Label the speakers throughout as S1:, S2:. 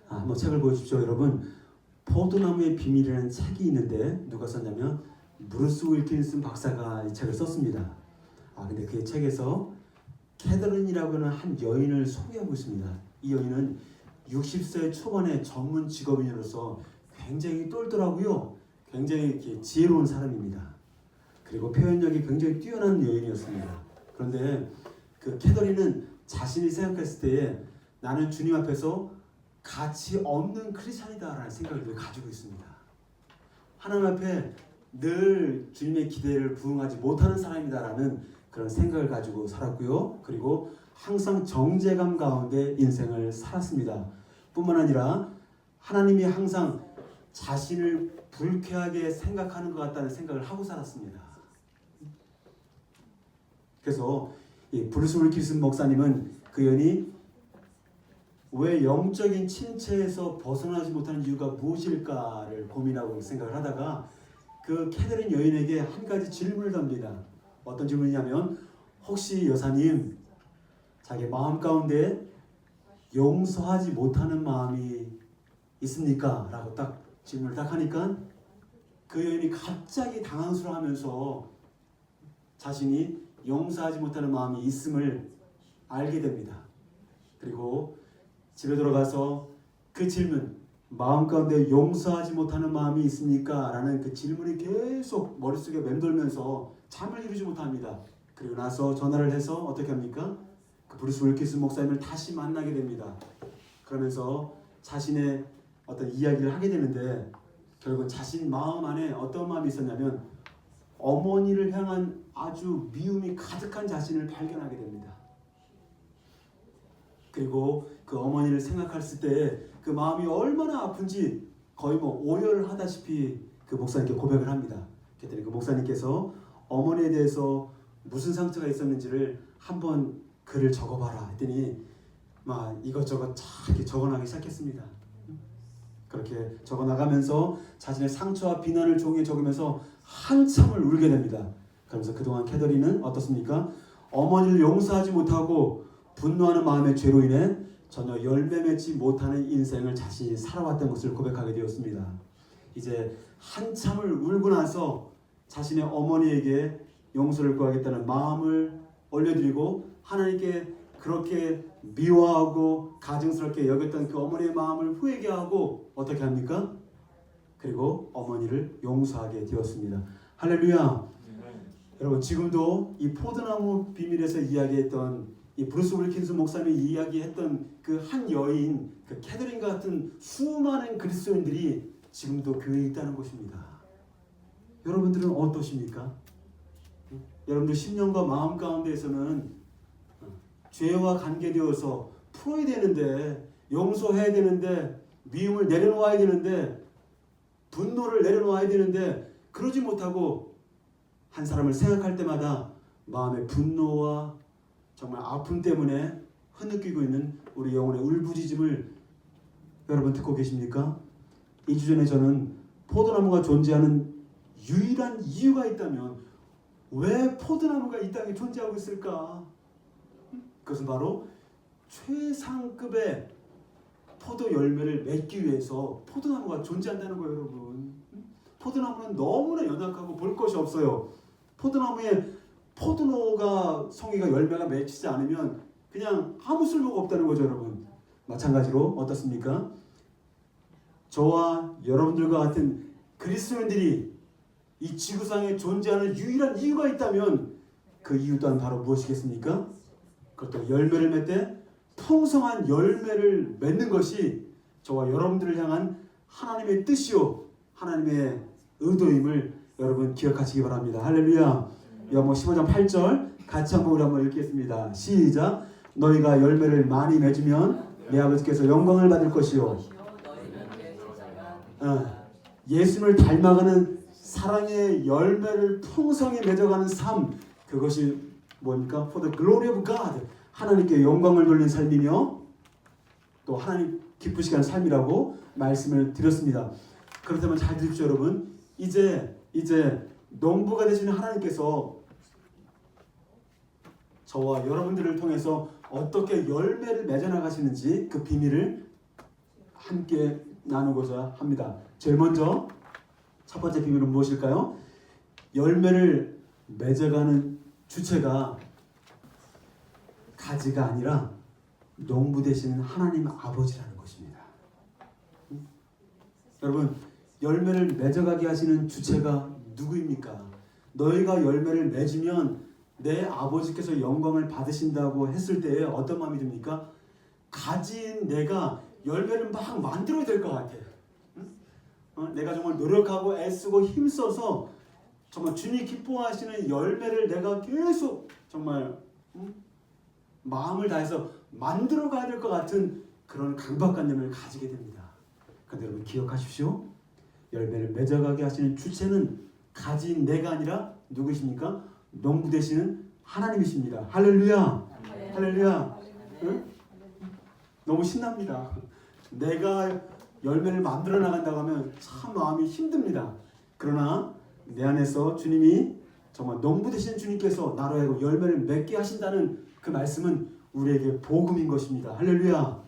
S1: 한번 책을 보십시오, 여러분. 포도나무의 비밀이라는 책이 있는데 누가 썼냐면 브루스 윌킨슨 박사가 이 책을 썼습니다. 근데 그 책에서 캐더린이라고 하는 한 여인을 소개하고 있습니다. 이 여인은 60세 초반의 전문 직업인으로서 굉장히 똘똘하고요, 굉장히 이렇게 지혜로운 사람입니다. 그리고 표현력이 굉장히 뛰어난 여인이었습니다. 그런데 그 캐더린은 자신이 생각했을 때에 나는 주님 앞에서 가치 없는 크리스찬이다라는 생각을 늘 가지고 있습니다. 하나님 앞에 늘 주님의 기대를 부응하지 못하는 사람이다라는 그런 생각을 가지고 살았고요. 그리고 항상 정죄감 가운데 인생을 살았습니다. 뿐만 아니라 하나님이 항상 자신을 불쾌하게 생각하는 것 같다는 생각을 하고 살았습니다. 그래서 이 브루스 윌킨슨 목사님은 그 여인이 왜 영적인 침체에서 벗어나지 못하는 이유가 무엇일까를 고민하고 생각을 하다가 그 캐더린 여인에게 한 가지 질문을 던집니다. 어떤 질문이냐면, 혹시 여사님 자기 마음 가운데 용서하지 못하는 마음이 있습니까? 라고 딱 질문을 딱 하니까 그 여인이 갑자기 당황스러워하면서 자신이 용서하지 못하는 마음이 있음을 알게 됩니다. 그리고 집에 돌아가서 그 질문, 마음 가운데 용서하지 못하는 마음이 있습니까? 라는 그 질문이 계속 머릿속에 맴돌면서 잠을 이루지 못합니다. 그리고 나서 전화를 해서 어떻게 합니까? 그 브루스 윌킨슨 목사님을 다시 만나게 됩니다. 그러면서 자신의 어떤 이야기를 하게 되는데, 결국은 자신 마음 안에 어떤 마음이 있었냐면 어머니를 향한 아주 미움이 가득한 자신을 발견하게 됩니다. 그리고 그 어머니를 생각했을 때 그 마음이 얼마나 아픈지 거의 오열을 하다시피 그 목사님께 고백을 합니다. 그랬더니 그 목사님께서 어머니에 대해서 무슨 상처가 있었는지를 한번 글을 적어봐라 했더니 막 이것저것 이렇게 적어나가기 시작했습니다. 그렇게 적어나가면서 자신의 상처와 비난을 종이에 적으면서 한참을 울게 됩니다. 그러면서 그동안 캐더린은 어떻습니까? 어머니를 용서하지 못하고 분노하는 마음의 죄로 인해 전혀 열매 맺지 못하는 인생을 자신이 살아왔던 것을 고백하게 되었습니다. 이제 한참을 울고 나서 자신의 어머니에게 용서를 구하겠다는 마음을 올려드리고 하나님께 그렇게 미워하고 가증스럽게 여겼던 그 어머니의 마음을 후회게 하고 어떻게 합니까? 그리고 어머니를 용서하게 되었습니다. 할렐루야. 여러분, 지금도 이 포도나무 비밀에서 이야기했던 이 브루스 윌킨슨 목사님이 이야기했던 그 한 여인, 그 캐더린 같은 수많은 그리스도인들이 지금도 교회에 있다는 것입니다. 여러분들은 어떠십니까? 여러분들 심령과 마음 가운데에서는 죄와 관계되어서 풀어야 되는데, 용서해야 되는데, 미움을 내려놓아야 되는데, 분노를 내려놓아야 되는데 그러지 못하고 한 사람을 생각할 때마다 마음의 분노와 정말 아픔 때문에 흐느끼고 있는 우리 영혼의 울부짖음을 여러분 듣고 계십니까? 2주 전에 저는 포도나무가 존재하는 유일한 이유가 있다면 왜 포도나무가 이 땅에 존재하고 있을까? 그것은 바로 최상급의 포도 열매를 맺기 위해서 포도나무가 존재한다는 거예요, 여러분. 포도나무는 너무나 연약하고 볼 것이 없어요. 포도나무에 포도노가 성이가 열매가 맺히지 않으면 그냥 아무 쓸모가 없다는 거죠, 여러분. 마찬가지로 어떻습니까? 저와 여러분들과 같은 그리스도인들이 이 지구상에 존재하는 유일한 이유가 있다면 그 이유 또한 바로 무엇이겠습니까? 그것도 열매를 맺되 풍성한 열매를 맺는 것이 저와 여러분들을 향한 하나님의 뜻이요 하나님의 의도임을 여러분 기억하시기 바랍니다. 할렐루야. 요한복음 15장 8절 같이 한번 읽겠습니다. 시작. 너희가 열매를 많이 맺으면 내 아버지께서 영광을 받을 것이요. 예수님을 닮아가는 사랑의 열매를 풍성히 맺어가는 삶, 그것이 뭡니까? For the glory of God. 하나님께 영광을 돌리는 삶이며 또 하나님 기쁘시게 하는 삶이라고 말씀을 드렸습니다. 그렇다면 잘 들으십시오, 여러분. 이제 농부가 되시는 하나님께서 저와 여러분들을 통해서 어떻게 열매를 맺어 나가시는지 그 비밀을 함께 나누고자 합니다. 제일 먼저 첫 번째 비밀은 무엇일까요? 열매를 맺어가는 주체가 가지가 아니라 농부 되시는 하나님 아버지라는 것입니다. 여러분, 열매를 맺어가게 하시는 주체가 누구입니까? 너희가 열매를 맺으면 내 아버지께서 영광을 받으신다고 했을 때 어떤 마음이 듭니까? 가진 내가 열매를 막 만들어야 될 것 같아. 내가 정말 노력하고 애쓰고 힘써서 정말 주님이 기뻐하시는 열매를 내가 계속 정말 마음을 다해서 만들어 가야 될 것 같은 그런 강박관념을 가지게 됩니다. 그런데 여러분 기억하십시오. 열매를 맺어가게 하시는 주체는 가진 내가 아니라 누구십니까? 농부 되시는 하나님이십니다. 할렐루야. 할렐루야. 응? 너무 신납니다. 내가 열매를 만들어 나간다고 하면 참 마음이 힘듭니다. 그러나 내 안에서 주님이 정말 농부 되시는 주님께서 나로 하여금 열매를 맺게 하신다는 그 말씀은 우리에게 복음인 것입니다. 할렐루야.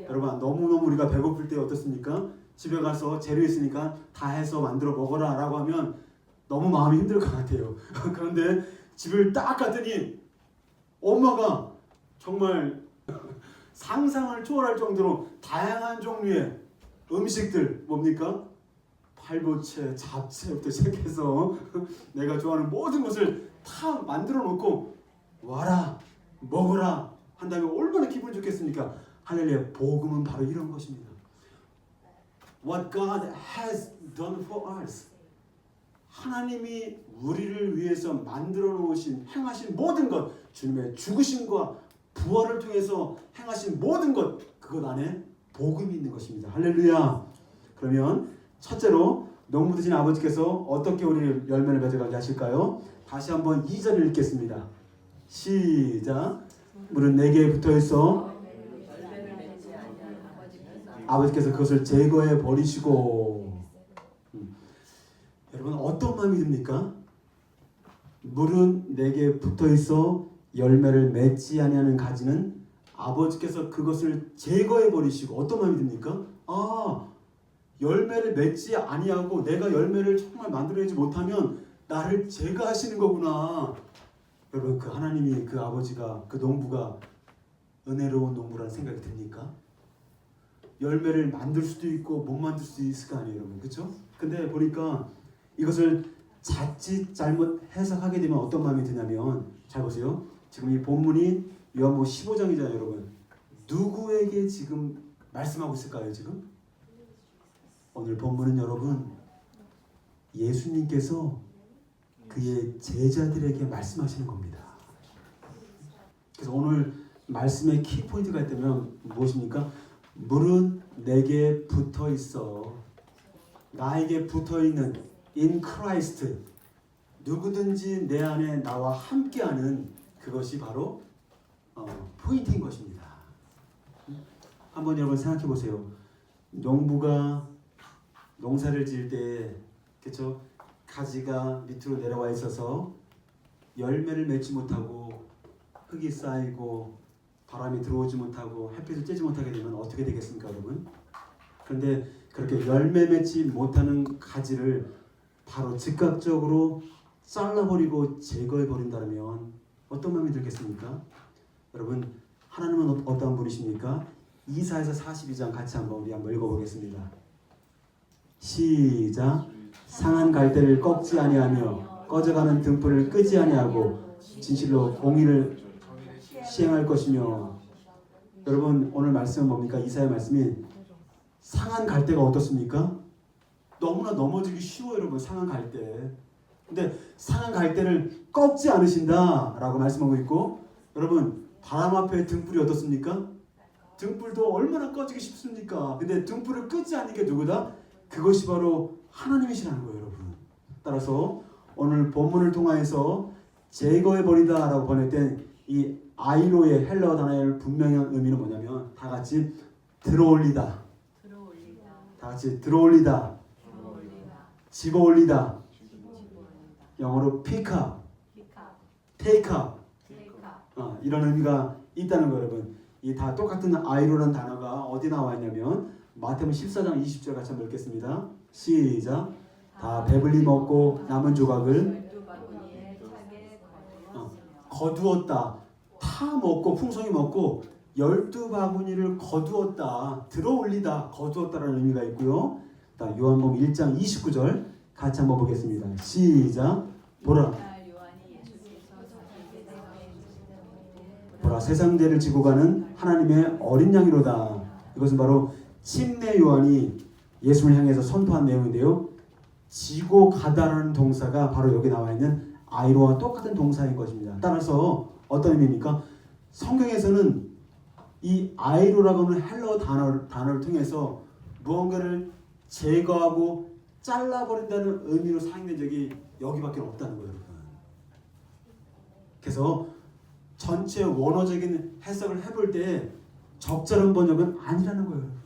S1: 여러분 너무너무 우리가 배고플 때 어떻습니까? 집에 가서 재료 있으니까 다 해서 만들어 먹어라 라고 하면 너무 마음이 힘들 것 같아요. 그런데 집을 딱 갔더니 엄마가 정말 상상을 초월할 정도로 다양한 종류의 음식들 뭡니까? 팔보채, 잡채부터 시작해서 내가 좋아하는 모든 것을 다 만들어 놓고 와라 먹어라 한다면 얼마나 기분 좋겠습니까? 할렐루야. 복음은 바로 이런 것입니다. What God has done for us. 하나님이 우리를 위해서 만들어 놓으신 행하신 모든 것, 주님의 죽으심과 부활을 통해서 행하신 모든 것, 그것 안에 복음이 있는 것입니다. 할렐루야. 그러면 첫째로 농부 되신 아버지께서 어떻게 우리를 열매를 맺어가게 하실까요? 다시 한번 2절을 읽겠습니다. 시작. 물은 내게 붙어있어 아버지께서 그것을 제거해 버리시고. 여러분 어떤 마음이 듭니까? 물은 내게 붙어있어 열매를 맺지 아니하는 가지는 아버지께서 그것을 제거해 버리시고. 어떤 마음이 듭니까? 열매를 맺지 아니하고 내가 열매를 정말 만들어내지 못하면 나를 제거하시는 거구나. 여러분 그 하나님이 그 아버지가 그 농부가 은혜로운 농부라는 생각이 듭니까? 열매를 만들 수도 있고 못 만들 수도 있을 거 아니에요, 여러분. 그렇죠? 근데 보니까 이것을 자칫 잘못 해석하게 되면 어떤 마음이 드냐면, 잘 보세요. 지금 이 본문이 요한복음 15장이잖아요, 여러분. 누구에게 지금 말씀하고 있을까요, 지금? 오늘 본문은 여러분 예수님께서 그의 제자들에게 말씀하시는 겁니다. 그래서 오늘 말씀의 키포인트가 있다면 무엇입니까? 물은 내게 붙어 있어. 나에게 붙어 있는 in Christ. 누구든지 내 안에 나와 함께하는 그것이 바로 포인트인 것입니다. 한번 여러분 생각해 보세요. 농부가 농사를 지을 때, 그렇죠? 가지가 밑으로 내려와 있어서 열매를 맺지 못하고 흙이 쌓이고 바람이 들어오지 못하고 햇빛을 쬐지 못하게 되면 어떻게 되겠습니까, 여러분? 그런데 그렇게 열매 맺지 못하는 가지를 바로 즉각적으로 잘라버리고 제거해버린다면 어떤 마음이 들겠습니까? 여러분 하나님은 어떠한 분이십니까? 이사야서 42장 같이 한번 우리 한번 읽어보겠습니다. 시작. 상한 갈대를 꺾지 아니하며 꺼져가는 등불을 끄지 아니하고 진실로 공의를 시행할 것이며. 여러분 오늘 말씀은 뭡니까? 이사야 말씀이 상한 갈대가 어떻습니까? 너무나 넘어지기 쉬워요, 여러분. 상한 갈대. 근데 상한 갈대를 꺾지 않으신다 라고 말씀하고 있고, 여러분 바람 앞에 등불이 어떻습니까? 등불도 얼마나 꺼지기 쉽습니까? 근데 등불을 끄지 않는 게 누구다? 그것이 바로 하나님이시라는 거예요, 여러분. 따라서 오늘 본문을 통하여서 제거해버리다 라고 번역된 이 아이로의 헬라어 단어의 분명한 의미는 뭐냐면 다 같이 들어올리다, 다 같이 들어올리다, 집어올리다, 영어로 pick up, take up, 이런 의미가 있다는 거예요, 여러분. 이 다 똑같은 아이로라는 단어가 어디 나와 있냐면 마태복음 14장 20절 같이 한번 읽겠습니다. 시작. 다 배불리 먹고 남은 조각을 거두었다. 다 먹고 풍성히 먹고 12바구니를 거두었다. 들어올리다. 거두었다라는 의미가 있고요. 요한복음 1장 29절 같이 한번 보겠습니다. 시작. 보라 세상죄를 지고 가는 하나님의 어린 양이로다. 이것은 바로 침례 요한이 예수를 향해서 선포한 내용인데요. 지고 가다라는 동사가 바로 여기 나와 있는 아이로와 똑같은 동사인 것입니다. 따라서 어떤 의미입니까? 성경에서는 이 아이로라고 하는 헬러 단어를 통해서 무언가를 제거하고 잘라버린다는 의미로 사용된 적이 여기밖에 없다는 거예요. 여러분. 그래서 전체 원어적인 해석을 해볼 때 적절한 번역은 아니라는 거예요.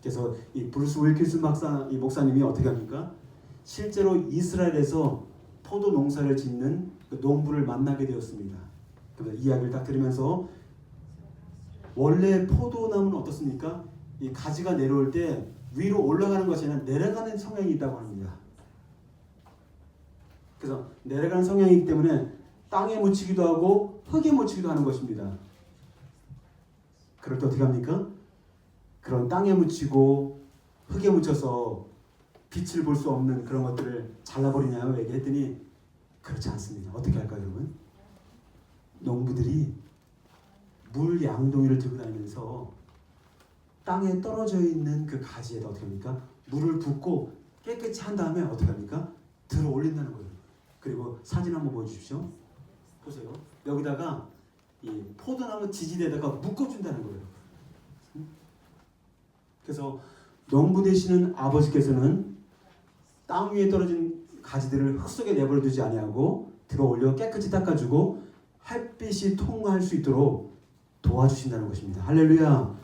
S1: 그래서 이 브루스 윌킨슨 이 목사님이 어떻게 합니까? 실제로 이스라엘에서 포도 농사를 짓는 그 농부를 만나게 되었습니다. 그래서 이야기를 딱 들으면서 원래 포도나무는 어떻습니까? 이 가지가 내려올 때 위로 올라가는 것이 아니라 내려가는 성향이 있다고 합니다. 그래서 내려가는 성향이기 때문에 땅에 묻히기도 하고 흙에 묻히기도 하는 것입니다. 그럴 때 어떻게 합니까? 그런 땅에 묻히고 흙에 묻혀서 빛을 볼 수 없는 그런 것들을 잘라버리냐고 얘기했더니 그렇지 않습니다. 어떻게 할까요, 여러분? 농부들이 물 양동이를 들고 다니면서 땅에 떨어져 있는 그 가지에다 어떻게 합니까? 물을 붓고 깨끗이 한 다음에 어떻게 합니까? 들어 올린다는 거예요. 그리고 사진 한번 보여주십시오. 보세요. 여기다가 이 포도나무 지지대에다가 묶어준다는 거예요. 그래서 농부 되시는 아버지께서는 땅 위에 떨어진 가지들을 흙 속에 내버려 두지 아니하고 들어 올려 깨끗이 닦아주고 햇빛이 통할 수 있도록 도와주신다는 것입니다. 할렐루야.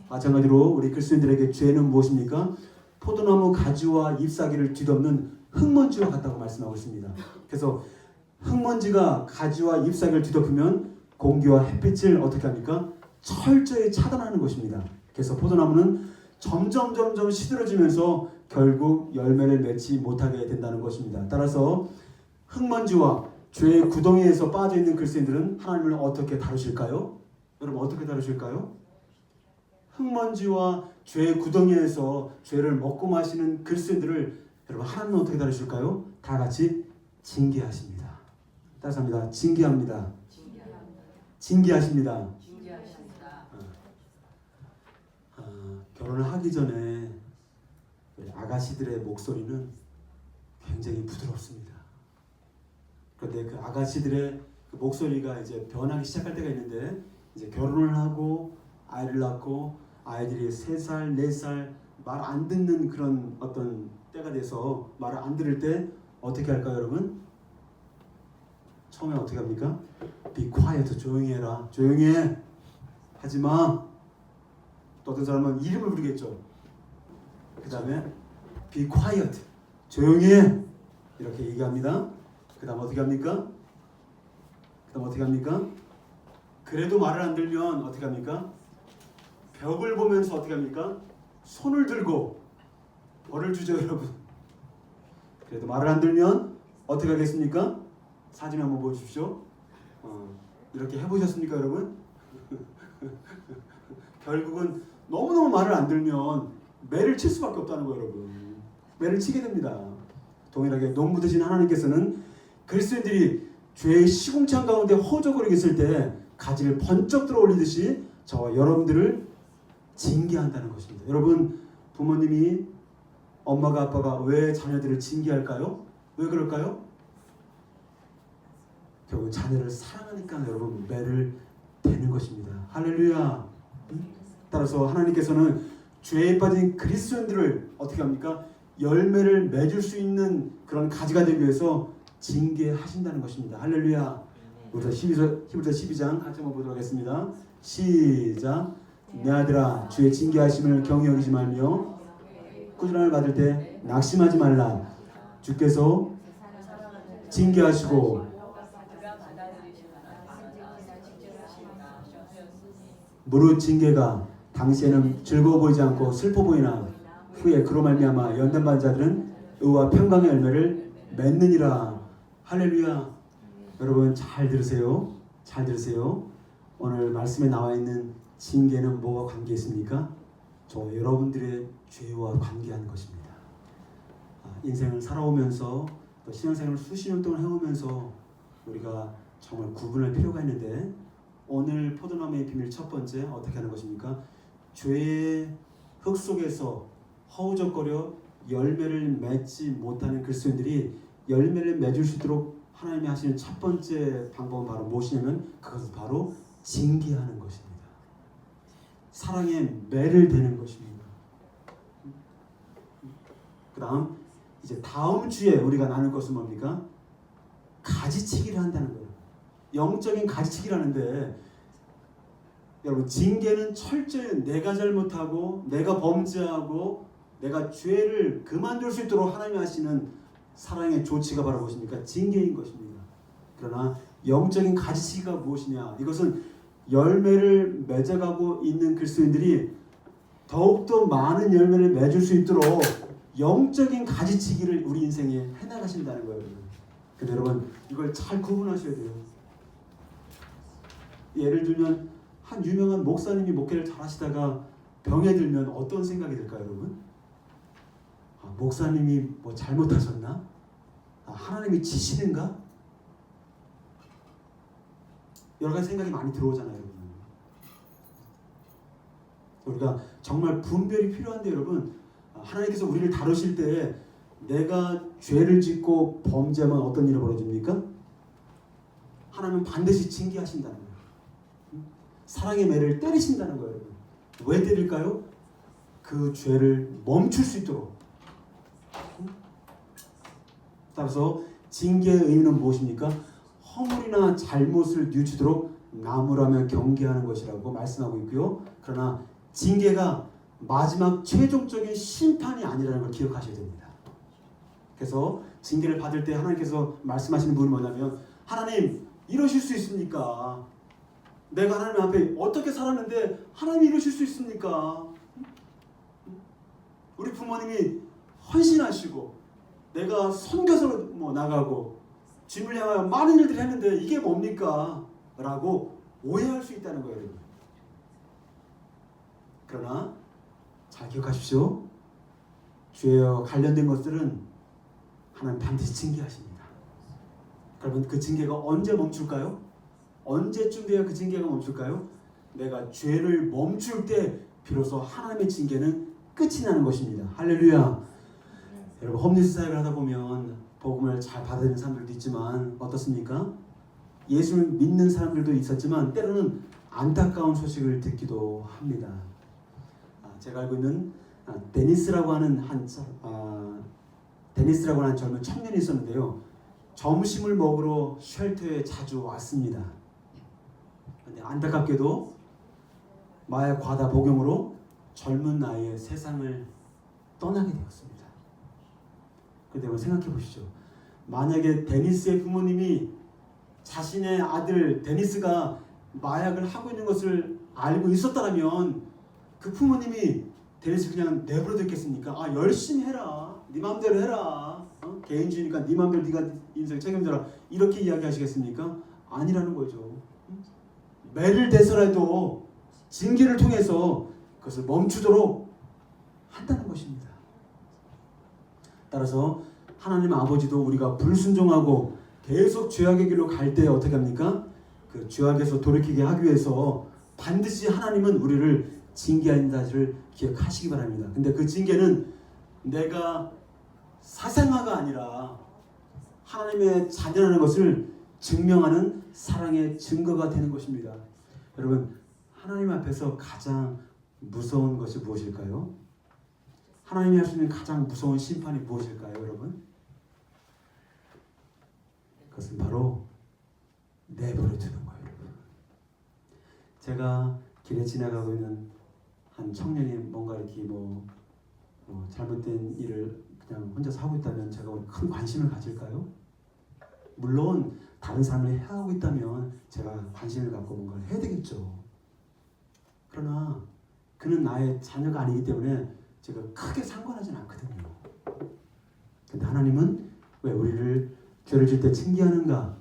S1: 마찬가지로 우리 그리스도인들에게 죄는 무엇입니까? 포도나무 가지와 잎사귀를 뒤덮는 흙먼지와 같다고 말씀하고 있습니다. 그래서 흙먼지가 가지와 잎사귀를 뒤덮으면 공기와 햇빛을 어떻게 합니까? 철저히 차단하는 것입니다. 그래서 포도나무는 점점 시들어지면서 결국 열매를 맺지 못하게 된다는 것입니다. 따라서 흙먼지와 죄의 구덩이에서 빠져있는 그리스도인들은 하나님을 어떻게 다루실까요? 여러분 어떻게 다루실까요? 흙먼지와 죄의 구덩이에서 죄를 먹고 마시는 그리스도인들을 여러분 하나님은 어떻게 다루실까요? 다 같이 징계하십니다. 따라서 합니다. 징계합니다. 징계하십니다. 결혼을 하기 전에 아가씨들의 목소리는 굉장히 부드럽습니다. 그런데 그 아가씨들의 그 목소리가 이제 변하기 시작할 때가 있는데 이제 결혼을 하고 아이를 낳고 아이들이 3살, 4살 말 안 듣는 그런 어떤 때가 돼서 말을 안 들을 때 어떻게 할까요, 여러분? 처음에 어떻게 합니까? Be quiet, 조용히 해라. 조용히 해. 하지 마. 또 어떤 사람은 이름을 부르겠죠. 그 다음에 Be quiet, 조용히 해. 이렇게 얘기합니다. 그 다음 어떻게 합니까? 그래도 말을 안 들면 어떻게 합니까? 벽을 보면서 어떻게 합니까? 손을 들고 벌을 주죠, 여러분. 그래도 말을 안 들면 어떻게 하겠습니까? 사진 한번 보여주십시오. 이렇게 해보셨습니까, 여러분? 결국은 너무너무 말을 안 들면 매를 칠 수밖에 없다는 거예요, 여러분. 매를 치게 됩니다. 동일하게 농부 되신 하나님께서는 그리스도인들이 죄의 시궁창 가운데 허저거리고 있을 때 가지를 번쩍 들어 올리듯이 저와 여러분들을 징계한다는 것입니다. 여러분, 부모님이 엄마가 아빠가 왜 자녀들을 징계할까요? 왜 그럴까요? 결국 자녀를 사랑하니까 여러분 매를 대는 것입니다. 할렐루야. 따라서 하나님께서는 죄에 빠진 그리스도인들을 어떻게 합니까? 열매를 맺을 수 있는 그런 가지가 되기 위해서 징계하신다는 것입니다. 할렐루야. 우리 히브리서 12장 같이 한번 보도록 하겠습니다. 시작. 내 아들아, 주의 징계하심을 경히 여기지 말며 꾸준함을 받을 때 낙심하지 말라. 주께서 징계하시고 무릇 징계가 당시에는 즐거워 보이지 않고 슬퍼 보이나 후에 그로 말미암아 연단받은 자들은 의와 평강의 열매를 맺느니라. 할렐루야. 여러분 잘 들으세요. 잘 들으세요. 오늘 말씀에 나와 있는 징계는 뭐와 관계 있습니까? 저 여러분들의 죄와 관계하는 것입니다. 인생을 살아오면서 또 신앙생활을 수십 년 동안 해오면서 우리가 정말 구분할 필요가 있는데, 오늘 포도나무의 비밀 첫 번째 어떻게 하는 것입니까? 죄의 흙 속에서 허우적거려 열매를 맺지 못하는 그리스도인들이 열매를 맺을 수 있도록 하나님이 하시는 첫 번째 방법은 바로 무엇이냐면, 그것은 바로 징계하는 것입니다. 사랑의 매를 대는 것입니다. 그 다음 이제 다음 주에 우리가 나눌 것은 뭡니까? 가지치기를 한다는 거예요. 영적인 가지치기를 하는데, 여러분 징계는 철저히 내가 잘못하고 내가 범죄하고 내가 죄를 그만둘 수 있도록 하나님이 하시는 사랑의 조치가 바로 무엇입니까? 징계인 것입니다. 그러나 영적인 가지치기가 무엇이냐? 이것은 열매를 맺어가고 있는 그리스도인들이 더욱더 많은 열매를 맺을 수 있도록 영적인 가지치기를 우리 인생에 해나가신다는 거예요. 근데 여러분 이걸 잘 구분하셔야 돼요. 예를 들면 한 유명한 목사님이 목회를 잘 하시다가 병에 들면 어떤 생각이 들까요, 여러분? 목사님이 뭐 잘못하셨나? 하나님이 치시는가? 여러 가지 생각이 많이 들어오잖아요, 여러분. 우리가 정말 분별이 필요한데, 여러분, 하나님께서 우리를 다루실 때 내가 죄를 짓고 범죄하면 어떤 일이 벌어집니까? 하나님은 반드시 징계하신다는 거예요. 사랑의 매를 때리신다는 거예요, 여러분. 왜 때릴까요? 그 죄를 멈출 수 있도록. 따라서 징계의 의미는 무엇입니까? 허물이나 잘못을 뉘우치도록 나무라며 경계하는 것이라고 말씀하고 있고요. 그러나 징계가 마지막 최종적인 심판이 아니라는 걸 기억하셔야 됩니다. 그래서 징계를 받을 때 하나님께서 말씀하시는 부분이 뭐냐면, 하나님 이러실 수 있습니까? 내가 하나님 앞에 어떻게 살았는데 하나님이 이러실 수 있습니까? 우리 부모님이 헌신하시고 내가 선교사로 나가고 주님을 향하여 많은 일들을 했는데 이게 뭡니까? 라고 오해할 수 있다는 거예요, 여러분. 그러나 잘 기억하십시오. 죄와 관련된 것들은 하나님 반드시 징계하십니다. 그러면 그 징계가 언제 멈출까요? 언제쯤 돼야 그 징계가 멈출까요? 내가 죄를 멈출 때 비로소 하나님의 징계는 끝이 나는 것입니다. 할렐루야. 여러분 홈리스 사역을 하다 보면 복음을 잘 받아들이는 사람들도 있지만 어떻습니까? 예수를 믿는 사람들도 있었지만 때로는 안타까운 소식을 듣기도 합니다. 제가 알고 있는 데니스라고 하는 젊은 청년이 있었는데요. 점심을 먹으러 쉘터에 자주 왔습니다. 근데 안타깝게도 마약 과다 복용으로 젊은 나이에 세상을 떠나게 되었습니다. 근데 한번 생각해 보시죠. 만약에 데니스의 부모님이 자신의 아들 데니스가 마약을 하고 있는 것을 알고 있었다면 그 부모님이 데니스 그냥 내버려 뒀겠습니까? 열심히 해라. 네 마음대로 해라. 개인주의니까 네 마음대로 네가 인생 책임져라. 이렇게 이야기하시겠습니까? 아니라는 거죠. 매를 대서라도 징계를 통해서 그것을 멈추도록 한다는 것입니다. 따라서 하나님 아버지도 우리가 불순종하고 계속 죄악의 길로 갈 때 어떻게 합니까? 그 죄악에서 돌이키게 하기 위해서 반드시 하나님은 우리를 징계한다는 사실을 기억하시기 바랍니다. 근데 그 징계는 내가 사생아가 아니라 하나님의 자녀라는 것을 증명하는 사랑의 증거가 되는 것입니다. 여러분 하나님 앞에서 가장 무서운 것이 무엇일까요? 하나님이 할 수 있는 가장 무서운 심판이 무엇일까요, 여러분? 그것은 바로 내버려 두는 거예요, 여러분. 제가 길에 지나가고 있는 한 청년이 뭔가 이렇게 잘못된 일을 그냥 혼자서 하고 있다면 제가 큰 관심을 가질까요? 물론 다른 사람을 해하고 있다면 제가 관심을 갖고 뭔가를 해야 되겠죠. 그러나 그는 나의 자녀가 아니기 때문에 제가 크게 상관하지는 않거든요. 근데 하나님은 왜 우리를 죄를 질 때 징계하는가?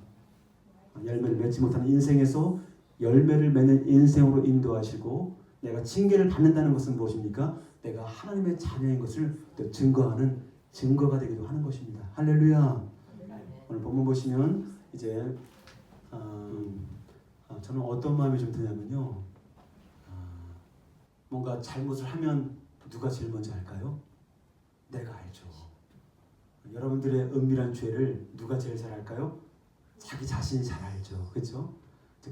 S1: 열매를 맺지 못하는 인생에서 열매를 맺는 인생으로 인도하시고, 내가 징계를 받는다는 것은 무엇입니까? 내가 하나님의 자녀인 것을 또 증거하는 증거가 되기도 하는 것입니다. 할렐루야. 오늘 본문 보시면 이제 저는 어떤 마음이 좀 드냐면요, 뭔가 잘못을 하면 누가 제일 먼저 할까요? 내가 알죠. 여러분들의 은밀한 죄를 누가 제일 잘 알까요? 자기 자신이 잘 알죠. 그렇죠?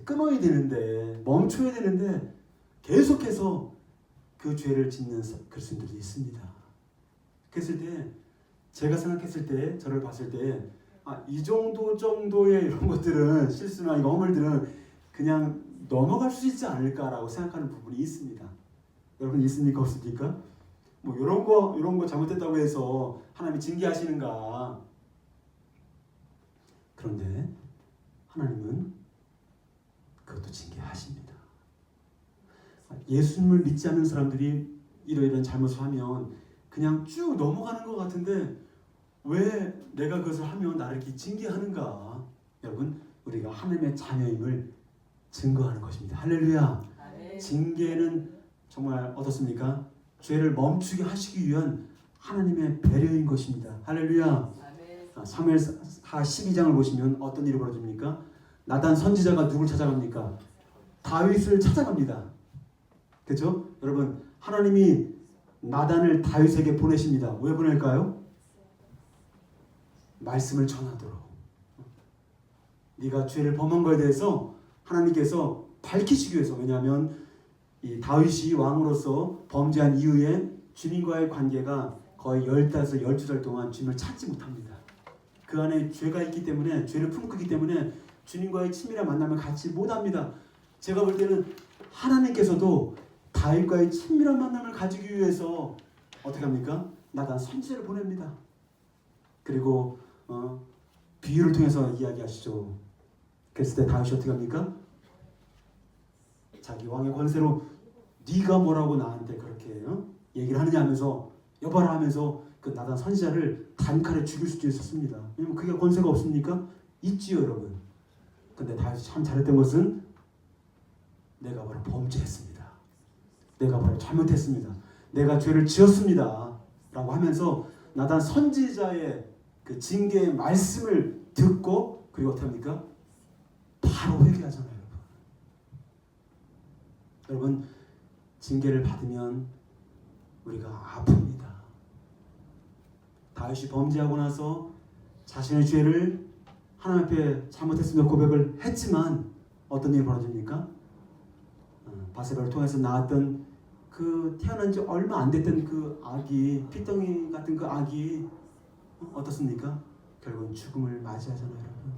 S1: 끊어야 되는데, 멈춰야 되는데 계속해서 그 죄를 짓는 그리스도인들이 있습니다. 그랬을 때 제가 생각했을 때, 저를 봤을 때, 이 정도의 이런 것들은, 실수나 이거 허물들은 그냥 넘어갈 수 있지 않을까라고 생각하는 부분이 있습니다. 여러분 있습니까? 없습니까? 뭐 이런 거 잘못했다고 해서 하나님이 징계하시는가? 그런데 하나님은 그것도 징계하십니다. 예수님을 믿지 않는 사람들이 이러이러한 잘못을 하면 그냥 쭉 넘어가는 것 같은데, 왜 내가 그것을 하면 나를 이렇게 징계하는가? 여러분, 우리가 하나님의 자녀임을 증거하는 것입니다. 할렐루야. 징계는 정말 어떻습니까? 죄를 멈추게 하시기 위한 하나님의 배려인 것입니다. 할렐루야. 사무엘하 12장을 보시면 어떤 일이 벌어집니까? 나단 선지자가 누굴 찾아갑니까? 다윗을 찾아갑니다. 그렇죠? 여러분, 하나님이 나단을 다윗에게 보내십니다. 왜 보낼까요? 말씀을 전하도록. 네가 죄를 범한 거에 대해서 하나님께서 밝히시기 위해서. 왜냐하면 이 다윗이 왕으로서 범죄한 이후에 주님과의 관계가 거의 15, 12달 동안 주님을 찾지 못합니다. 그 안에 죄가 있기 때문에, 죄를 품고 있기 때문에 주님과의 친밀한 만남을 갖지 못합니다. 제가 볼 때는 하나님께서도 다윗과의 친밀한 만남을 가지기 위해서 어떻게 합니까? 나단 선지자를 보냅니다. 그리고 비유를 통해서 이야기하시죠. 그랬을 때 다윗이 어떻게 합니까? 자기 왕의 권세로 네가 뭐라고 나한테 그렇게 얘기를 하느냐 하면서, 여봐라 하면서 그 나단 선지자를 단칼에 죽일 수도 있었습니다. 왜냐면 그게 권세가 없습니까? 있지요, 여러분. 근데 다윗이 참 잘했던 것은, 내가 바로 범죄했습니다. 내가 바로 잘못했습니다. 내가 죄를 지었습니다. 라고 하면서 나단 선지자의 그 징계의 말씀을 듣고, 그리고 어떻게 합니까? 바로 회개하잖아요. 여러분, 징계를 받으면 우리가 아픕니다. 다윗이 범죄하고 나서 자신의 죄를 하나님 앞에 잘못했으며 고백을 했지만 어떤 일이 벌어집니까? 바세바를 통해서 낳았던 그 태어난 지 얼마 안 됐던 그 아기, 피덩이 같은 그 아기 어떻습니까? 결국은 죽음을 맞이하잖아요, 여러분.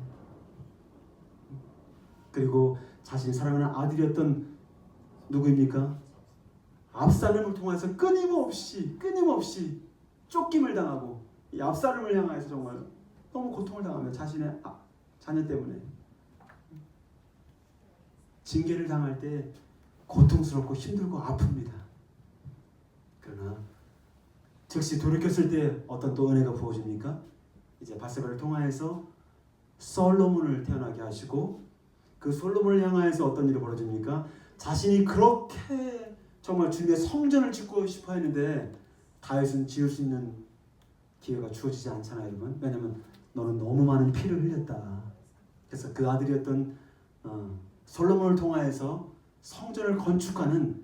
S1: 그리고 자신이 사랑하는 아들이었던 누구입니까? 압살롬을 통해서 끊임없이 쫓김을 당하고, 이 압살롬을 향해서 정말 너무 고통을 당하며 자신의 자녀 때문에 징계를 당할 때 고통스럽고 힘들고 아픕니다. 그러나 즉시 돌이켰을 때 어떤 또 은혜가 부어집니까? 이제 바세바를 통하여서 솔로몬을 태어나게 하시고, 그 솔로몬을 향하여서 어떤 일이 벌어집니까? 자신이 그렇게 정말 주님의 성전을 짓고 싶어 했는데 다윗은 지을 수 있는 기회가 주어지지 않잖아요, 여러분. 왜냐하면 너는 너무 많은 피를 흘렸다. 그래서 그 아들이었던 솔로몬을 통하여서 성전을 건축하는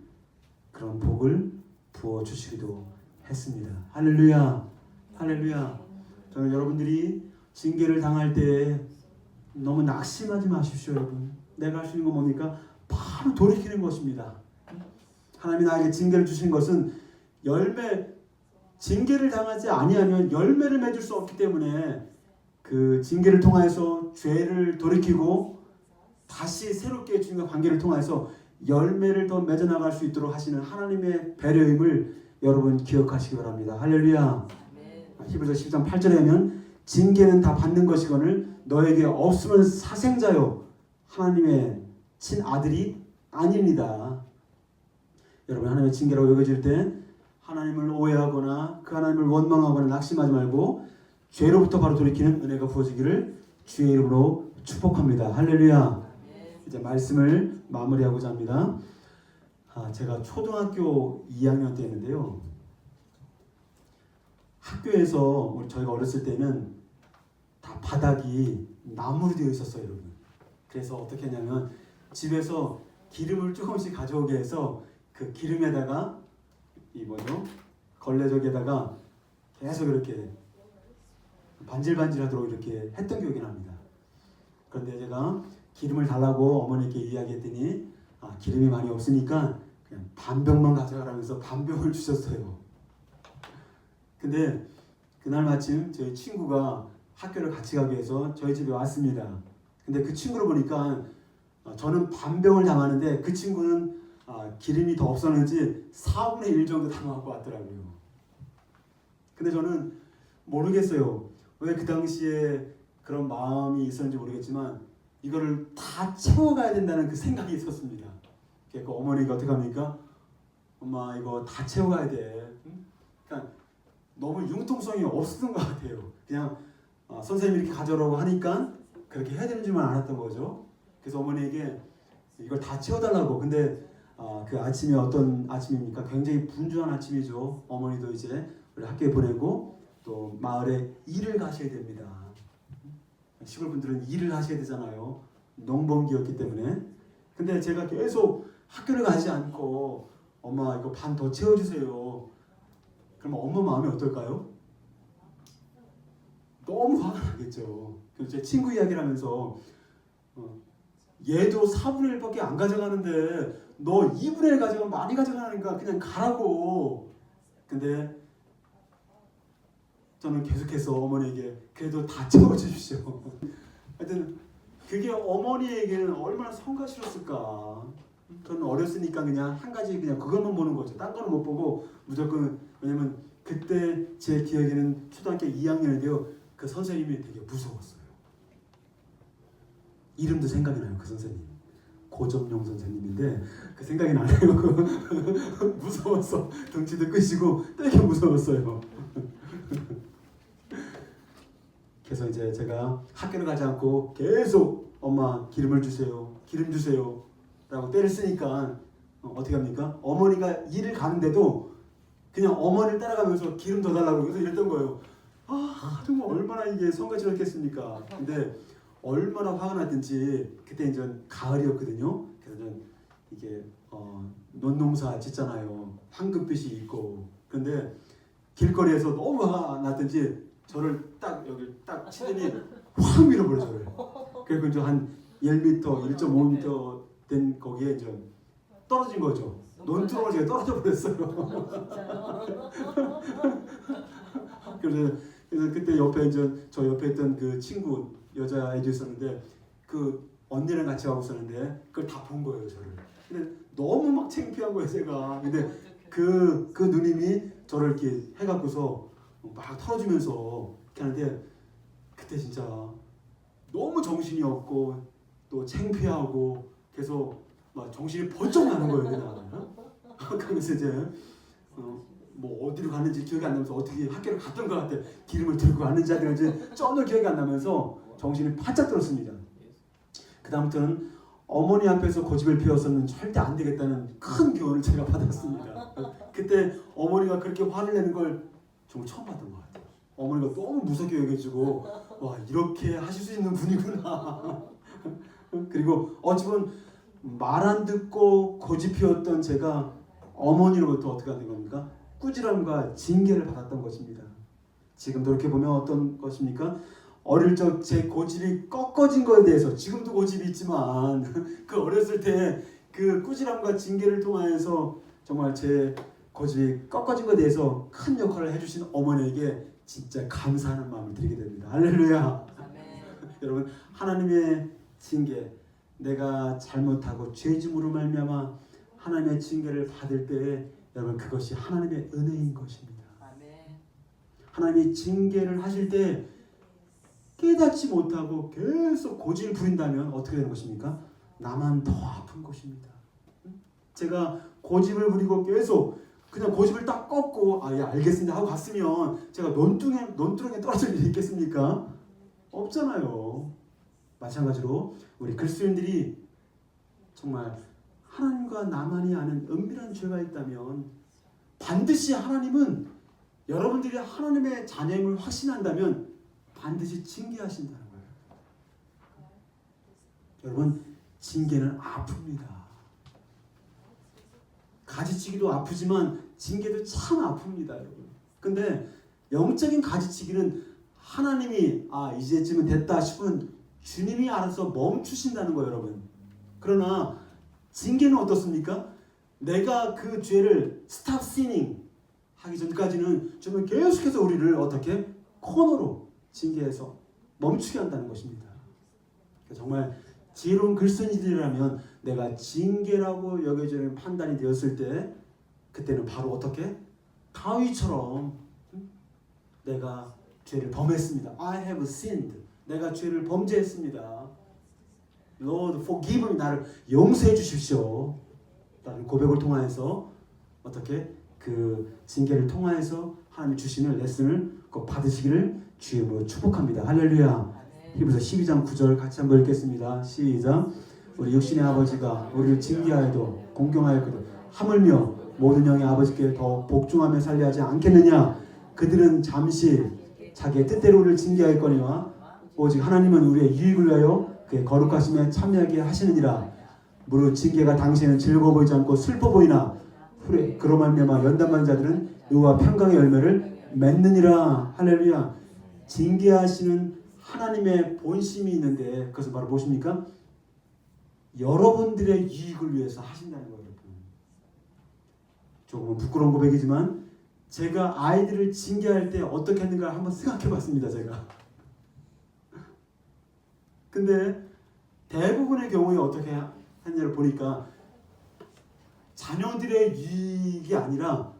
S1: 그런 복을 부어주시기도 했습니다. 할렐루야. 할렐루야. 저는 여러분들이 징계를 당할 때 너무 낙심하지 마십시오, 여러분. 내가 할 수 있는 건 뭡니까? 바로 돌이키는 것입니다. 하나님이 나에게 징계를 주신 것은 징계를 당하지 아니하면 열매를 맺을 수 없기 때문에, 그 징계를 통하여서 죄를 돌이키고 다시 새롭게 주님과 관계를 통해서 열매를 더 맺어나갈 수 있도록 하시는 하나님의 배려임을 여러분 기억하시기 바랍니다. 할렐루야. 히브리서 10장 8절에 하면, 징계는 다 받는 것이거늘 너에게 없으면 사생자요 하나님의 친아들이 아닙니다. 여러분 하나님의 징계라고 여겨질 때 하나님을 오해하거나 그 하나님을 원망하거나 낙심하지 말고 죄로부터 바로 돌이키는 은혜가 부어지기를 주의 이름으로 축복합니다. 할렐루야. 이제 말씀을 마무리하고자 합니다. 제가 초등학교 2학년 때였는데요. 학교에서 저희가 어렸을 때는 다 바닥이 나무로 되어 있었어요, 여러분. 그래서 어떻게 했냐면 집에서 기름을 조금씩 가져오게 해서 그 기름에다가 걸레적에다가 계속 이렇게 반질반질하도록 이렇게 했던 기억이 납니다. 그런데 제가 기름을 달라고 어머니께 이야기했더니 기름이 많이 없으니까 그냥 반병만 가져가라면서 반병을 주셨어요. 근데 그날 마침 저희 친구가 학교를 같이 가기 위해서 저희 집에 왔습니다. 근데 그 친구를 보니까 저는 반병을 담았는데 그 친구는 기름이 더 없었는지 4분의 1 정도 담아갖고 왔더라고요. 근데 저는 모르겠어요. 왜 그 당시에 그런 마음이 있었는지 모르겠지만 이거를 다 채워가야 된다는 그 생각이 있었습니다. 그러니까 어머니가 어떻게 합니까? 엄마 이거 다 채워가야 돼. 그러니까 너무 융통성이 없었던 것 같아요. 그냥 선생님이 이렇게 가져오라고 하니까 그렇게 해야 되는 줄만 알았던 거죠. 그래서 어머니에게 이걸 다 채워달라고. 근데 그 아침이 어떤 아침입니까? 굉장히 분주한 아침이죠. 어머니도 이제 우리 학교에 보내고 또 마을에 일을 가셔야 됩니다. 시골 분들은 일을 하셔야 되잖아요. 농번기였기 때문에. 근데 제가 계속 학교를 가지 않고 엄마 이거 반 더 채워주세요. 그럼 엄마 마음이 어떨까요? 너무 화가 나겠죠. 그래서 제 친구 이야기를 하면서 얘도 4분의 1밖에 안 가져가는데 너 2분의 1 가져가면 많이 가져가니까 그냥 가라고. 근데 저는 계속해서 어머니에게 그래도 다 채워주십시오. 하여튼 그게 어머니에게는 얼마나 성가시렸을까. 저는 어렸으니까 그냥 한 가지 그냥 그것만 보는 거죠. 딴 거는 못 보고 무조건. 왜냐면 그때 제 기억에는 초등학교 2학년인데요. 그 선생님이 되게 무서웠어요. 이름도 생각이 나요. 그 선생님. 고점용 선생님인데 그 생각이 나네요. 무서워서 덩치도 크시고 되게 무서웠어요. 그래서 이제 제가 학교를 가지 않고 계속 엄마 기름을 주세요. 기름 주세요. 라고 때를 쓰니까 어떻게 합니까? 어머니가 일을 가는데도 그냥 어머니를 따라가면서 기름 더 달라고 그래서 이랬던 거예요. 정말 얼마나 이게 성가시렸겠습니까? 근데 얼마나 화가 났든지 그때 이제 가을이었거든요. 그래서 이게 논농사 짓잖아요. 황금빛이 있고. 근데 길거리에서 너무 화가 났든지 저를 딱 여기 딱 치더니 확 밀어버려 저를. 그리고 이제 한 1m, 1.5m 된 거기에 이제 떨어진 거죠. 논두렁을 떨어져 버렸어요. 그래서 그때 옆에 이제 저 옆에 있던 그 친구 여자 애도 있었는데 그 언니랑 같이 가고 있었는데 그걸 다 본 거예요 저를. 근데 너무 막 창피한 거예요 제가. 근데 그 누님이 저를 이렇게 해갖고서 막 털어주면서 이렇게 하는데 그때 진짜 너무 정신이 없고 또 창피하고 계속 막 정신이 번쩍 나는 거예요 그냥. 그러면서 이제 뭐 어디로 갔는지 기억이 안 나면서 어떻게 학교를 갔던 것 같아. 기름을 들고 갔는지 아닌지 전혀 기억이 안 나면서 정신이 바짝 들었습니다. 그 다음부터는 어머니 앞에서 고집을 피워서는 절대 안 되겠다는 큰 교훈을 제가 받았습니다. 그때 어머니가 그렇게 화를 내는 걸 정말 처음 봤던 것 같아요. 어머니가 너무 무섭게 여겨지고 와 이렇게 하실 수 있는 분이구나. 그리고 어찌 보면 말 안 듣고 고집 피웠던 제가 어머니로부터 어떻게 된 겁니까? 꾸지람과 징계를 받았던 것입니다. 지금 돌이켜보면 어떤 것입니까? 어릴 적 제 고집이 꺾어진 것에 대해서 지금도 고집이 있지만 그 어렸을 때 그 꾸지람과 징계를 통하여서 정말 제 고집이 꺾어진 것에 대해서 큰 역할을 해주신 어머니에게 진짜 감사하는 마음을 드리게 됩니다. 할렐루야. 여러분 하나님의 징계, 내가 잘못하고 죄짐으로 말미암아 하나님의 징계를 받을 때에 여러분 그것이 하나님의 은혜인 것입니다. 하나님이 징계를 하실 때 깨닫지 못하고 계속 고집을 부린다면 어떻게 되는 것입니까? 나만 더 아픈 것입니다. 제가 고집을 부리고 계속 그냥 고집을 딱 꺾고 예 알겠습니다 하고 갔으면 제가 논두렁에 떨어질 일이 있겠습니까? 없잖아요. 마찬가지로 우리 그리스도인들이 정말 하나님과 나만이 아는 은밀한 죄가 있다면 반드시 하나님은 여러분들이 하나님의 자녀임을 확신한다면 반드시 징계하신다는 거예요. 여러분 징계는 아픕니다. 가지치기도 아프지만 징계도 참 아픕니다, 여러분. 근데 영적인 가지치기는 하나님이 이제쯤은 됐다 싶으면 주님이 알아서 멈추신다는 거예요, 여러분. 그러나 징계는 어떻습니까? 내가 그 죄를 stop sinning 하기 전까지는 주님은 계속해서 우리를 어떻게 코너로 징계해서 멈추게 한다는 것입니다. 정말 지혜로운 그리스도인들이라면 내가 징계라고 여겨지는 판단이 되었을 때 그때는 바로 어떻게? 다윗처럼 내가 죄를 범했습니다. I have sinned. 내가 죄를 범죄했습니다. Lord, forgive me. 나를 용서해 주십시오. 라는 고백을 통하여서 어떻게 그 징계를 통하여서 하나님 주시는 레슨을 꼭 받으시기를 주의 이름으로 축복합니다. 할렐루야. 히브리서 12장 9절 같이 한번 읽겠습니다. 시작. 우리 육신의 아버지가 우리를 징계하여도 공경하였거든 하물며 모든 영의 아버지께 더 복종하며 살려 하지 않겠느냐. 그들은 잠시 자기의 뜻대로 우리를 징계하였거니와 오직 하나님은 우리의 유익을 위하여 그의 거룩하심에 참여하게 하시느니라. 무릇 징계가 당시에는 즐거워 보이지 않고 슬퍼 보이나 그로 말미암아 연단받는 자들은 의와 평강의 열매를 맺느니라. 할렐루야. 징계하시는 하나님의 본심이 있는데 그것은 바로 무엇입니까? 여러분들의 유익을 위해서 하신다는 거예요. 조금은 부끄러운 고백이지만 제가 아이들을 징계할 때 어떻게 했는가 한번 생각해 봤습니다. 제가. 근데 대부분의 경우에 어떻게 했냐를 보니까 자녀들의 이익이 아니라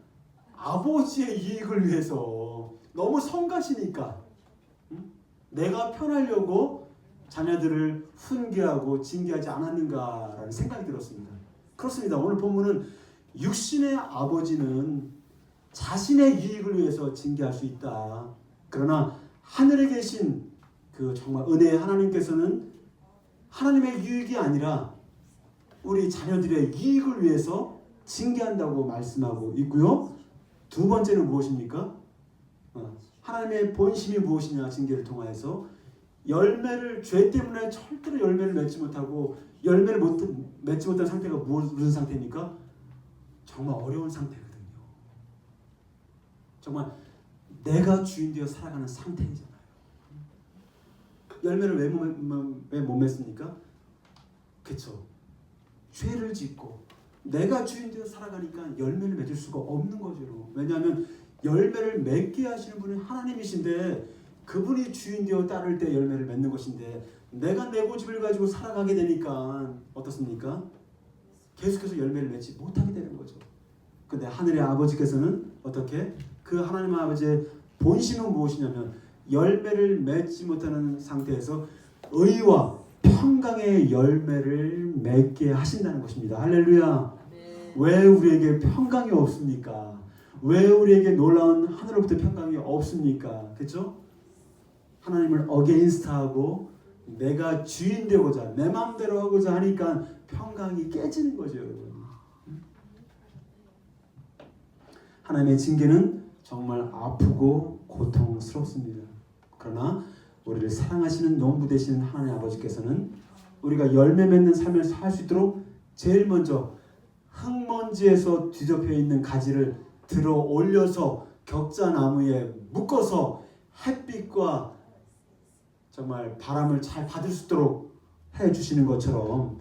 S1: 아버지의 이익을 위해서 너무 성가시니까 내가 편하려고 자녀들을 훈계하고 징계하지 않았는가라는 생각이 들었습니다. 그렇습니다. 오늘 본문은 육신의 아버지는 자신의 이익을 위해서 징계할 수 있다. 그러나 하늘에 계신 그 정말 은혜의 하나님께서는 하나님의 유익이 아니라 우리 자녀들의 이익을 위해서 징계한다고 말씀하고 있고요. 두 번째는 무엇입니까? 하나님의 본심이 무엇이냐. 징계를 통하여서 열매를 죄 때문에 절대로 열매를 맺지 못하고 열매를 맺지 못한 상태가 무슨 상태입니까? 정말 어려운 상태거든요. 정말 내가 주인 되어 살아가는 상태이잖아요. 열매를 왜 못 맺습니까? 그렇죠. 죄를 짓고 내가 주인 되어 살아가니까 열매를 맺을 수가 없는 거죠. 왜냐하면 열매를 맺게 하시는 분이 하나님이신데 그분이 주인 되어 따를 때 열매를 맺는 것인데 내가 내 고집을 가지고 살아가게 되니까 어떻습니까? 계속해서 열매를 맺지 못하게 되는 거죠. 근데 하늘의 아버지께서는 어떻게? 그 하나님 아버지의 본심은 무엇이냐면 열매를 맺지 못하는 상태에서 의와 평강의 열매를 맺게 하신다는 것입니다. 할렐루야. 네. 왜 우리에게 평강이 없습니까? 왜 우리에게 놀라운 하늘로부터 평강이 없습니까? 그렇죠? 하나님을 어게인스트하고 내가 주인 되고자 내 마음대로 하고자 하니까 평강이 깨지는 거죠, 여러분. 하나님의 징계는 정말 아프고 고통스럽습니다. 그러나 우리를 사랑하시는 농부 되시는 하나님 아버지께서는 우리가 열매 맺는 삶을 살 수 있도록 제일 먼저 흙먼지에서 뒤덮여 있는 가지를 들어 올려서 격자나무에 묶어서 햇빛과 정말 바람을 잘 받을 수 있도록 해주시는 것처럼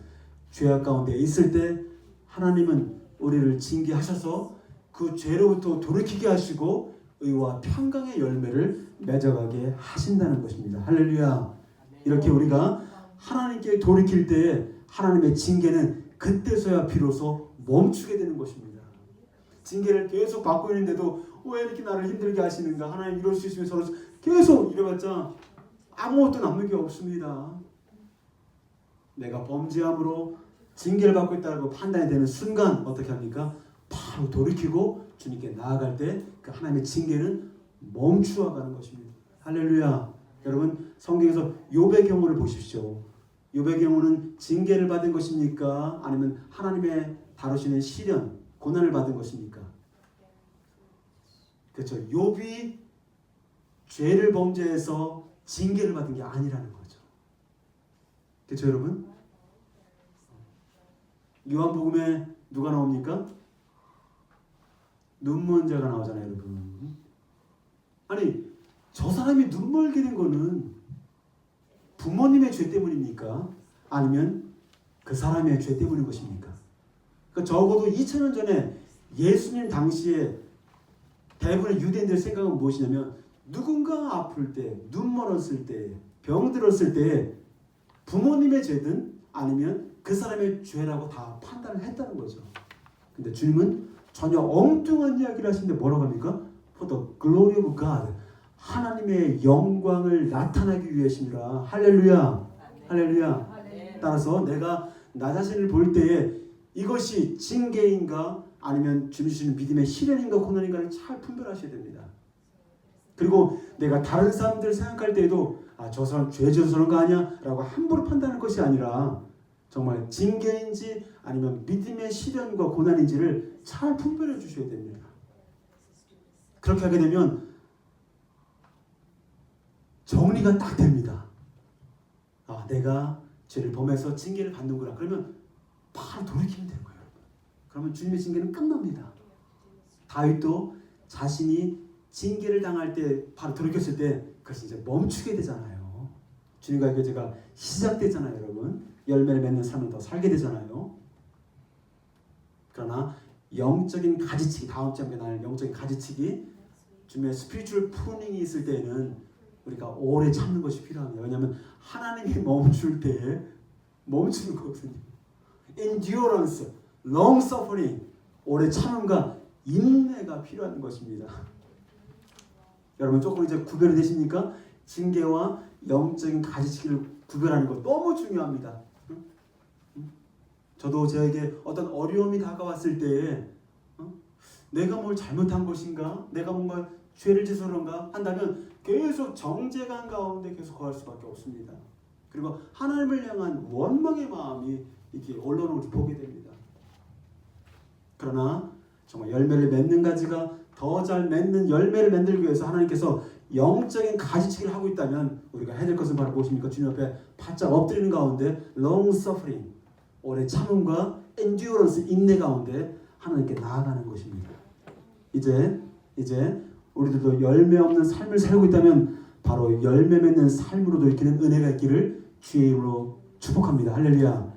S1: 죄악 가운데 있을 때 하나님은 우리를 징계하셔서 그 죄로부터 돌이키게 하시고 의와 평강의 열매를 맺어가게 하신다는 것입니다. 할렐루야. 이렇게 우리가 하나님께 돌이킬 때 하나님의 징계는 그때서야 비로소 멈추게 되는 것입니다. 징계를 계속 받고 있는데도 왜 이렇게 나를 힘들게 하시는가? 하나님 이럴 수 있으면 저럴 수 계속 이래봤자 아무것도 남는 게 없습니다. 내가 범죄함으로 징계를 받고 있다고 판단이 되는 순간 어떻게 합니까? 바로 돌이키고 주님께 나아갈 때 그 하나님의 징계는 멈추어가는 것입니다. 할렐루야. 여러분 성경에서 욥의 경우를 보십시오. 욥의 경우는 징계를 받은 것입니까? 아니면 하나님의 다루시는 시련, 고난을 받은 것입니까? 그렇죠. 욥이 죄를 범죄해서 징계를 받은 게 아니라는 거죠. 그렇죠, 여러분? 요한복음에 누가 나옵니까? 눈먼 자가 나오잖아요, 여러분. 아니, 저 사람이 눈멀게 된 거는 부모님의 죄 때문입니까? 아니면 그 사람의 죄 때문인 것입니까? 그러니까 적어도 2000년 전에 예수님 당시에 대부분의 유대인들의 생각은 무엇이냐면 누군가 아플 때, 눈 멀었을 때, 병 들었을 때 부모님의 죄든 아니면 그 사람의 죄라고 다 판단을 했다는 거죠. 근데 주님은 전혀 엉뚱한 이야기를 하시는데 뭐라고 합니까? For the glory of God. 하나님의 영광을 나타나기 위해심이라. 할렐루야. 할렐루야. 따라서 내가 나 자신을 볼 때에 이것이 징계인가 아니면 주님 주시는 믿음의 시련인가 고난인가를 잘 분별하셔야 됩니다. 그리고 내가 다른 사람들 생각할 때에도 저 사람 죄 지어서 그런 거 아니야? 라고 함부로 판단할 것이 아니라 정말 징계인지 아니면 믿음의 시련과 고난인지를 잘 분별해 주셔야 됩니다. 그렇게 하게 되면 정리가 딱 됩니다. 내가 죄를 범해서 징계를 받는구나. 그러면 바로 돌이키면 되는 거예요. 그러면 주님의 징계는 끝납니다. 다윗도 자신이 징계를 당할 때 바로 돌이켰을 때 그것이 이제 멈추게 되잖아요. 주님과의 교제가 시작되잖아요, 여러분. 열매를 맺는 삶을 더 살게 되잖아요. 그러나 영적인 가지치기, 다음 주에 나눌 영적인 가지치기, 주님의 스피리추얼 프루닝이 있을 때에는 우리가 오래 참는 것이 필요합니다. 왜냐하면 하나님이 멈출 때에 멈추는 거거든요. endurance, long suffering, 오래 참음과 인내가 필요한 것입니다. 여러분 조금 이제 구별이 되십니까? 징계와 영적인 가지치기를 구별하는 것 너무 중요합니다. 저도 저에게 어떤 어려움이 다가왔을 때에 내가 뭘 잘못한 것인가? 내가 뭔가 죄를 지어서 그런가? 한다면 계속 정죄감 가운데 계속 거할 수밖에 없습니다. 그리고 하나님을 향한 원망의 마음이 이렇게 올라오는 것을 보게 됩니다. 그러나 정말 열매를 맺는 가지가 더 잘 맺는 열매를 만들기 위해서 하나님께서 영적인 가지치기를 하고 있다면 우리가 해야 될 것은 바로 무엇입니까? 주님 앞에 바짝 엎드리는 가운데 long suffering, 오래 참음과 endurance, 인내 가운데 하나님께 나아가는 것입니다. 이제 우리들도 열매 없는 삶을 살고 있다면 바로 열매 맺는 삶으로 돌이키는 은혜가 있기를 주의 이름으로 축복합니다. 할렐루야.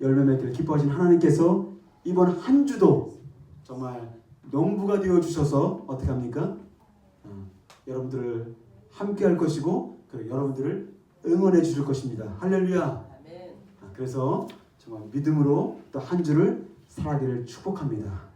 S1: 열매 맺기를 기뻐하신 하나님께서 이번 한 주도 정말 농부가 되어 주셔서 어떻게 합니까? 여러분들을 함께 할 것이고 여러분들을 응원해 주실 것입니다. 할렐루야. 그래서 정말 믿음으로 또 한 주를 살아가기를 축복합니다.